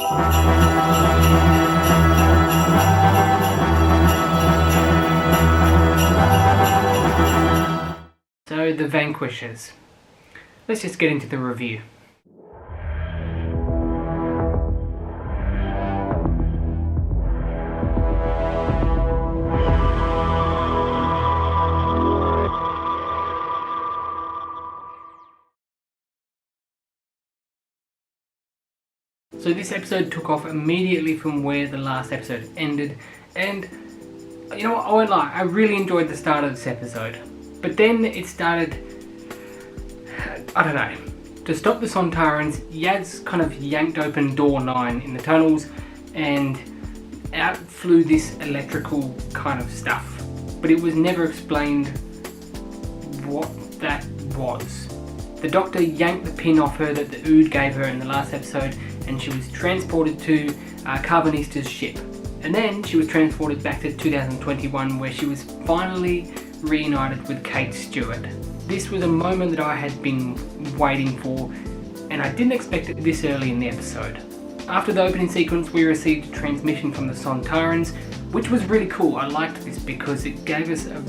So, the Vanquishers. Let's just get into the review. So this episode took off immediately from where the last episode ended, and you know what, I won't lie, I really enjoyed the start of this episode. But then it started, I don't know, to stop the Sontarans, Yaz kind of yanked open door 9 in the tunnels and out flew this electrical kind of stuff. But it was never explained what that was. The Doctor yanked the pin off her that the Ood gave her in the last episode, and she was transported to Carvanista's ship. And then she was transported back to 2021, where she was finally reunited with Kate Stewart. This was a moment that I had been waiting for, and I didn't expect it this early in the episode. After the opening sequence, we received a transmission from the Sontarans, which was really cool. I liked this because it gave us a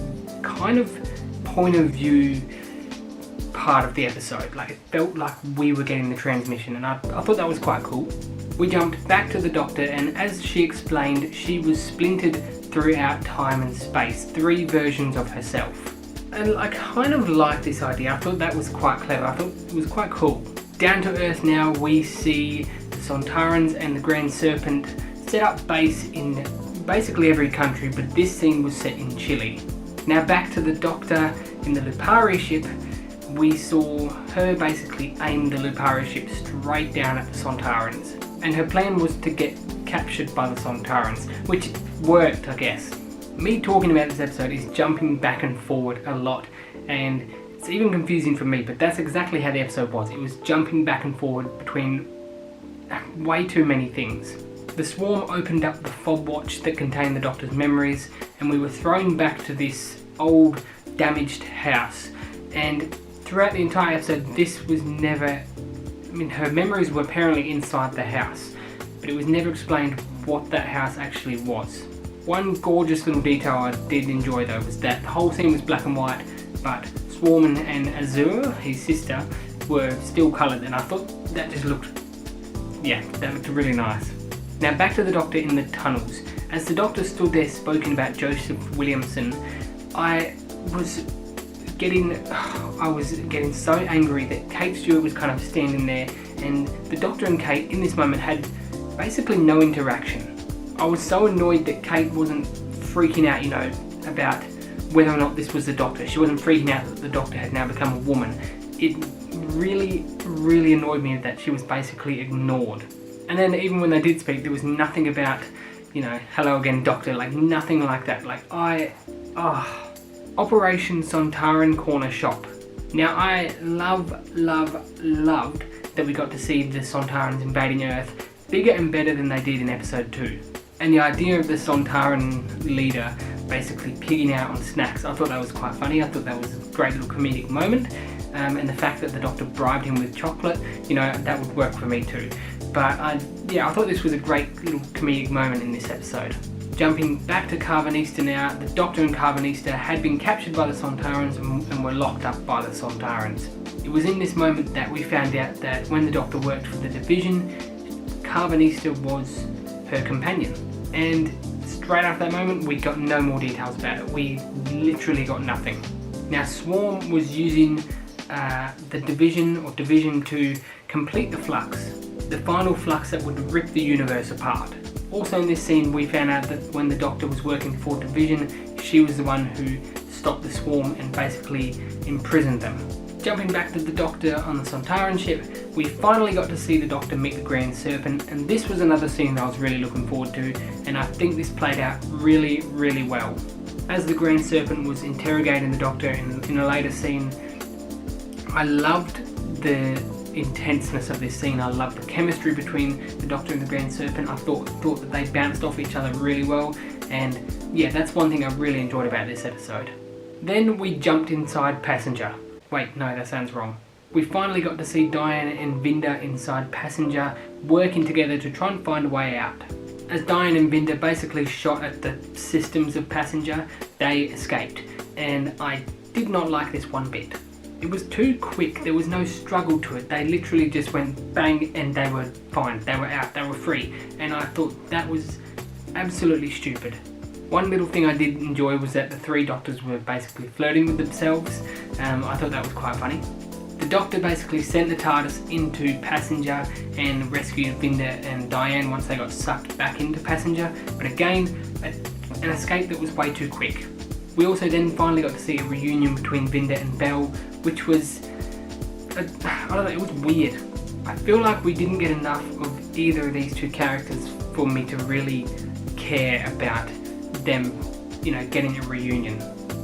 kind of point of view part of the episode. Like, it felt like we were getting the transmission, and I thought that was quite cool. We jumped back to the Doctor, and as she explained, she was splintered throughout time and space, 3 versions of herself. And I kind of liked this idea. I thought that was quite clever. I thought it was quite cool. Down to Earth now, we see the Sontarans and the Grand Serpent set up base in basically every country, but this scene was set in Chile. Now back to the Doctor in the Lupari ship. We saw her basically aim the Lupari ship straight down at the Sontarans, and her plan was to get captured by the Sontarans, which worked, I guess. Me talking about this episode is jumping back and forward a lot, and it's even confusing for me, but that's exactly how the episode was. It was jumping back and forward between way too many things. The swarm opened up the fob watch that contained the Doctor's memories, and we were thrown back to this old, damaged house. And throughout the entire episode, this was never... I mean, her memories were apparently inside the house, but it was never explained what that house actually was. One gorgeous little detail I did enjoy though was that the whole scene was black and white, but Swarm and Azure, his sister, were still coloured, and I thought that just looked... yeah, that looked really nice. Now back to the Doctor in the tunnels. As the Doctor stood there spoken about Joseph Williamson, I was getting so angry that Kate Stewart was kind of standing there, and the Doctor and Kate in this moment had basically no interaction. I was so annoyed that Kate wasn't freaking out, you know, about whether or not this was the Doctor. She wasn't freaking out that the Doctor had now become a woman. It really, really annoyed me that she was basically ignored. And then even when they did speak, there was nothing about, you know, hello again Doctor, like nothing like that. Like Operation Sontaran Corner Shop. Now I loved that we got to see the Sontarans invading Earth bigger and better than they did in episode 2. And the idea of the Sontaran leader basically pigging out on snacks, I thought that was quite funny. I thought that was a great little comedic moment. And the fact that the Doctor bribed him with chocolate, you know, that would work for me too. But I thought this was a great little comedic moment in this episode. Jumping back to Carvanista now, the Doctor and Carvanista had been captured by the Sontarans and were locked up by the Sontarans. It was in this moment that we found out that when the Doctor worked for the Division, Carvanista was her companion. And straight after that moment, we got no more details about it. We literally got nothing. Now Swarm was using the Division to complete the Flux, the final Flux that would rip the universe apart. Also in this scene, we found out that when the Doctor was working for Division, she was the one who stopped the Swarm and basically imprisoned them. Jumping back to the Doctor on the Sontaran ship, we finally got to see the Doctor meet the Grand Serpent, and this was another scene that I was really looking forward to, and I think this played out really, really well. As the Grand Serpent was interrogating the Doctor in a later scene, I loved the intenseness of this scene. I loved the chemistry between the Doctor and the Grand Serpent. I thought that they bounced off each other really well, and yeah, that's one thing I really enjoyed about this episode. Then we jumped inside Passenger. Wait, no, that sounds wrong. We finally got to see Diane and Vinda inside Passenger working together to try and find a way out. As Diane and Vinda basically shot at the systems of Passenger, they escaped, and I did not like this one bit. It was too quick, there was no struggle to it. They literally just went bang and they were fine, they were out, they were free, and I thought that was absolutely stupid. One little thing I did enjoy was that the three doctors were basically flirting with themselves. I thought that was quite funny. The Doctor basically sent the TARDIS into Passenger and rescued Vinda and Diane once they got sucked back into Passenger, but again, an escape that was way too quick. We also then finally got to see a reunion between Vinda and Belle, which was, I don't know, it was weird. I feel like we didn't get enough of either of these two characters for me to really care about them, you know, getting a reunion.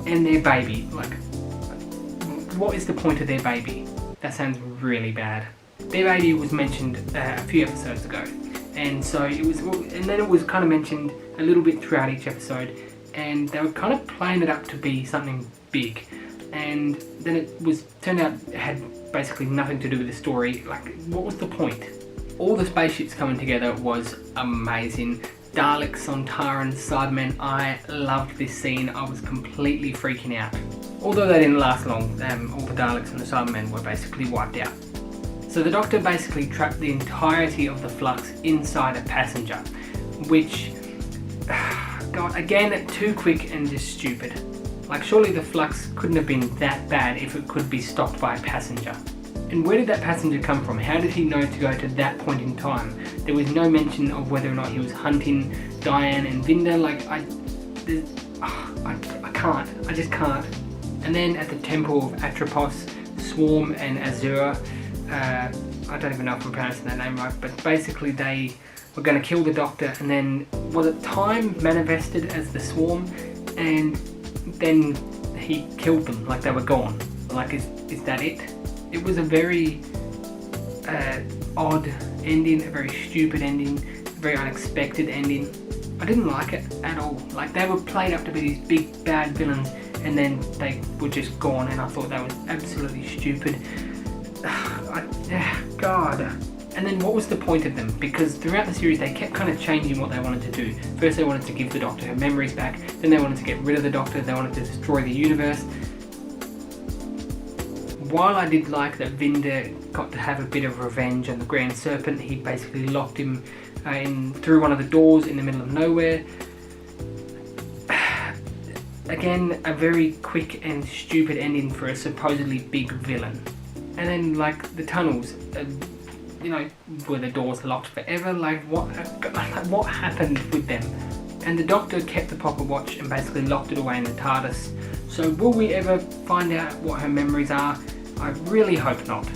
And their baby, like, what is the point of their baby? That sounds really bad. Their baby was mentioned a few episodes ago, and so it was, and then it was kind of mentioned a little bit throughout each episode, and they were kind of playing it up to be something big, and then it was turned out it had basically nothing to do with the story. Like, what was the point? All the spaceships coming together was amazing. Daleks, Sontarans, Cybermen, I loved this scene. I was completely freaking out. Although they didn't last long, all the Daleks and the Cybermen were basically wiped out. So the Doctor basically trapped the entirety of the Flux inside a Passenger, which, God, again, too quick and just stupid. Like, surely the Flux couldn't have been that bad if it could be stopped by a Passenger. And where did that Passenger come from? How did he know to go to that point in time? There was no mention of whether or not he was hunting Diane and Vinda. Like, I can't. I just can't. And then at the Temple of Atropos, Swarm and Azura, I don't even know if I'm pronouncing that name right, but basically they were going to kill the Doctor, and then, was it Time manifested as the Swarm, and then he killed them, like they were gone. Like, is that it? It was a very odd ending, a very stupid ending, a very unexpected ending. I didn't like it at all. Like, they were played up to be these big bad villains, and then they were just gone, and I thought that was absolutely stupid. God. And then what was the point of them? Because throughout the series they kept kind of changing what they wanted to do. First they wanted to give the Doctor her memories back, then they wanted to get rid of the Doctor, they wanted to destroy the universe. While I did like that Vinda got to have a bit of revenge on the Grand Serpent, he basically locked him through one of the doors in the middle of nowhere. Again, a very quick and stupid ending for a supposedly big villain. And then, like, the tunnels, you know, were the doors locked forever? Like, what happened with them? And the Doctor kept the pocket watch and basically locked it away in the TARDIS. So will we ever find out what her memories are? I really hope not.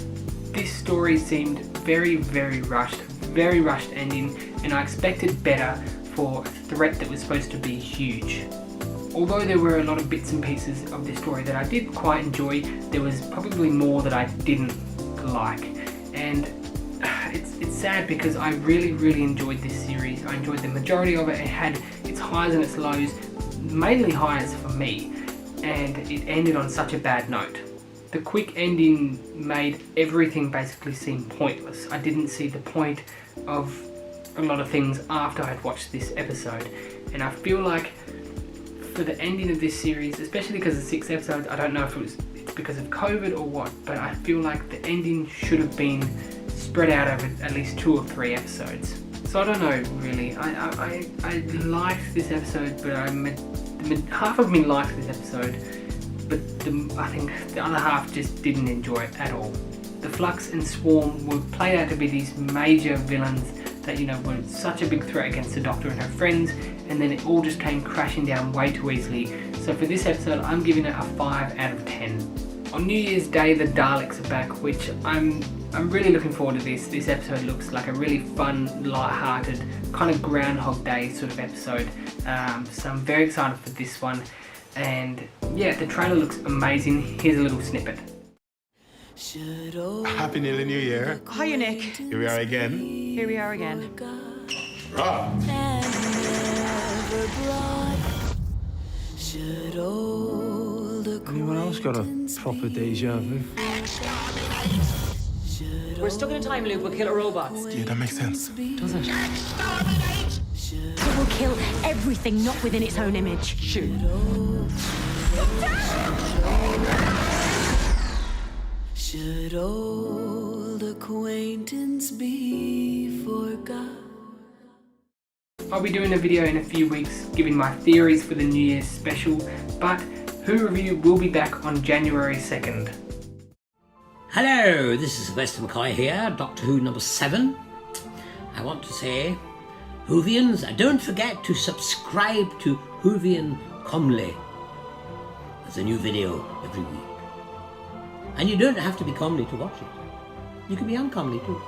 This story seemed very, very rushed ending, and I expected better for a threat that was supposed to be huge. Although there were a lot of bits and pieces of this story that I did quite enjoy, there was probably more that I didn't like. And it's sad because I really, really enjoyed this series. I enjoyed the majority of it. It had its highs and its lows, mainly highs for me, and it ended on such a bad note. The quick ending made everything basically seem pointless. I didn't see the point of a lot of things after I'd watched this episode, and I feel like for the ending of this series, especially because of 6 episodes, I don't know if it's because of COVID or what, but I feel like the ending should have been spread out over at least 2 or 3 episodes. So I don't know, really. I liked this episode, but half of me liked this episode, but I think the other half just didn't enjoy it at all. The Flux and Swarm were played out to be these major villains that, you know, were such a big threat against the Doctor and her friends, and then it all just came crashing down way too easily. So for this episode, I'm giving it a 5 out of 10. On New Year's Day, the Daleks are back, which I'm really looking forward to this. This episode looks like a really fun, light-hearted, kind of Groundhog Day sort of episode. So I'm very excited for this one. And yeah, the trailer looks amazing. Here's a little snippet. Happy nearly New Year. Hiya, Nick. Here we are again. Here we are again. Right. Anyone else got a proper deja vu? We're stuck in a time loop with killer robots. Yeah, that makes sense. Does it? It will kill everything not within its own image. Shoot. Should old acquaintance be forgot? I'll be doing a video in a few weeks giving my theories for the New Year's special, but Who Review will be back on January 2nd. Hello, this is Sylvester McCoy here, Doctor Who number 7. I want to say, Whovians, don't forget to subscribe to Whovian Comely. There's a new video every week. And you don't have to be comely to watch it. You can be uncomely too.